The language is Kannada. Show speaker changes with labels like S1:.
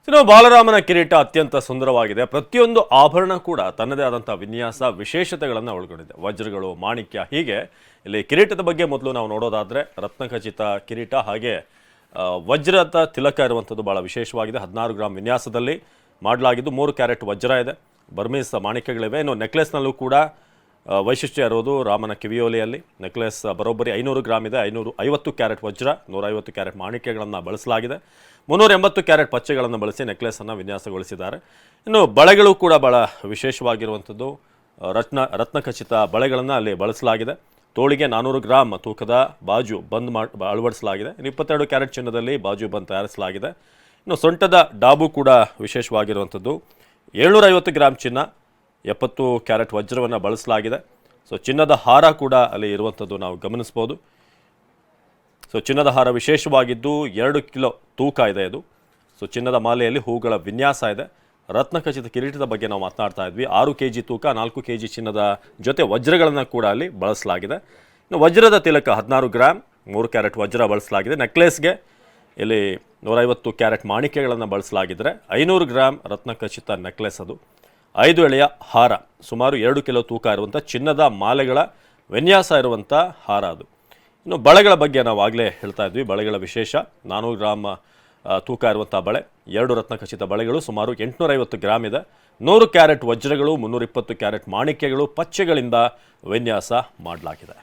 S1: ಇನ್ನು ಬಾಲರಾಮನ ಕಿರೀಟ ಅತ್ಯಂತ ಸುಂದರವಾಗಿದೆ. ಪ್ರತಿಯೊಂದು ಆಭರಣ ಕೂಡ ತನ್ನದೇ ಆದಂಥ ವಿನ್ಯಾಸ ವಿಶೇಷತೆಗಳನ್ನು ಒಳಗೊಂಡಿದೆ. ವಜ್ರಗಳು, ಮಾಣಿಕ್ಯ, ಹೀಗೆ ಇಲ್ಲಿ ಕಿರೀಟದ ಬಗ್ಗೆ ಮೊದಲು ನಾವು ನೋಡೋದಾದರೆ ರತ್ನಖಚಿತ ಕಿರೀಟ ಹಾಗೆ ವಜ್ರದ ತಿಲಕ ಇರುವಂಥದ್ದು ಭಾಳ ವಿಶೇಷವಾಗಿದೆ. 16 ಗ್ರಾಮ್ ವಿನ್ಯಾಸದಲ್ಲಿ ಮಾಡಲಾಗಿದ್ದು 3 ಕ್ಯಾರೆಟ್ ವಜ್ರ ಇದೆ, ಬರ್ಮೀಸ್ ಮಾಣಿಕ್ಯಗಳಿವೆ. ಇನ್ನು ನೆಕ್ಲೆಸ್ನಲ್ಲೂ ಕೂಡ ವೈಶಿಷ್ಟ್ಯ ಇರೋದು ರಾಮನ ಕಿವಿಯೋಲೆಯಲ್ಲಿ ನೆಕ್ಲೆಸ್ ಬರೋಬ್ಬರಿ 500 ಗ್ರಾಮ್ ಇದೆ. 550 ಕ್ಯಾರೆಟ್ ವಜ್ರ, 150 ಕ್ಯಾರೆಟ್ ಮಾಣಿಕ್ಯಗಳನ್ನು ಬಳಸಲಾಗಿದೆ. 380 ಕ್ಯಾರೆಟ್ ಪಚ್ಚೆಗಳನ್ನು ಬಳಸಿ ನೆಕ್ಲೆಸನ್ನು ವಿನ್ಯಾಸಗೊಳಿಸಿದ್ದಾರೆ. ಇನ್ನು ಬಳೆಗಳು ಕೂಡ ಭಾಳ ವಿಶೇಷವಾಗಿರುವಂಥದ್ದು, ರತ್ನಖಚಿತ ಬಳೆಗಳನ್ನು ಅಲ್ಲಿ ಬಳಸಲಾಗಿದೆ. ತೋಳಿಗೆ 400 ಗ್ರಾಮ್ ತೂಕದ ಬಾಜು ಬಂದ್ ಅಳವಡಿಸಲಾಗಿದೆ. 22 ಕ್ಯಾರೆಟ್ ಚಿನ್ನದಲ್ಲಿ ಬಾಜು ಬಂದ್ ತಯಾರಿಸಲಾಗಿದೆ. ಇನ್ನು ಸೊಂಟದ ಡಾಬು ಕೂಡ ವಿಶೇಷವಾಗಿರುವಂಥದ್ದು, 750 ಗ್ರಾಮ್ ಚಿನ್ನ, 70 ಕ್ಯಾರೆಟ್ ವಜ್ರವನ್ನು ಬಳಸಲಾಗಿದೆ. ಸೊ ಚಿನ್ನದ ಹಾರ ಕೂಡ ಅಲ್ಲಿ ಇರುವಂಥದ್ದು ನಾವು ಗಮನಿಸ್ಬೋದು. ಸೊ ಚಿನ್ನದ ಹಾರ ವಿಶೇಷವಾಗಿದ್ದು 2 ಕಿಲೋ ತೂಕ ಇದೆ ಇದು. ಸೊ ಚಿನ್ನದ ಮಾಲೆಯಲ್ಲಿ ಹೂಗಳ ವಿನ್ಯಾಸ ಇದೆ. ರತ್ನಖಚಿತ ಕಿರೀಟದ ಬಗ್ಗೆ ನಾವು ಮಾತನಾಡ್ತಾ ಇದ್ವಿ. 6 kg ತೂಕ, 4 kg ಚಿನ್ನದ ಜೊತೆ ವಜ್ರಗಳನ್ನು ಕೂಡ ಅಲ್ಲಿ ಬಳಸಲಾಗಿದೆ. ಇನ್ನು ವಜ್ರದ ತಿಲಕ 16 ಗ್ರಾಮ್, 3 ಕ್ಯಾರೆಟ್ ವಜ್ರ ಬಳಸಲಾಗಿದೆ. ನೆಕ್ಲೆಸ್ಗೆ ಇಲ್ಲಿ 150 ಕ್ಯಾರೆಟ್ ಮಾಣಿಕ್ಯಗಳನ್ನು ಬಳಸಲಾಗಿದ್ದರೆ 500 ಗ್ರಾಮ್ ರತ್ನಖಚಿತ ನೆಕ್ಲೆಸ್ ಅದು. 5 ಎಳೆಯ ಹಾರ, ಸುಮಾರು 2 ಕಿಲೋ ತೂಕ ಇರುವಂಥ ಚಿನ್ನದ ಮಾಲೆಗಳ ವಿನ್ಯಾಸ ಇರುವಂಥ ಹಾರ ಅದು. ಇನ್ನು ಬಳೆಗಳ ಬಗ್ಗೆ ನಾವು ಆಗಲೇ ಹೇಳ್ತಾ ಇದ್ವಿ. ಬಳೆಗಳ ವಿಶೇಷ 400 ಗ್ರಾಮ್ ತೂಕ ಇರುವಂಥ ಬಳೆ, 2 ರತ್ನಖಚಿತ ಬಳೆಗಳು, ಸುಮಾರು 850 ಗ್ರಾಮ್ ಇದೆ. 100 ಕ್ಯಾರೆಟ್ ವಜ್ರಗಳು, 320 ಕ್ಯಾರೆಟ್ ಮಾಣಿಕ್ಯಗಳು, ಪಚ್ಚೆಗಳಿಂದ ವಿನ್ಯಾಸ ಮಾಡಲಾಗಿದೆ.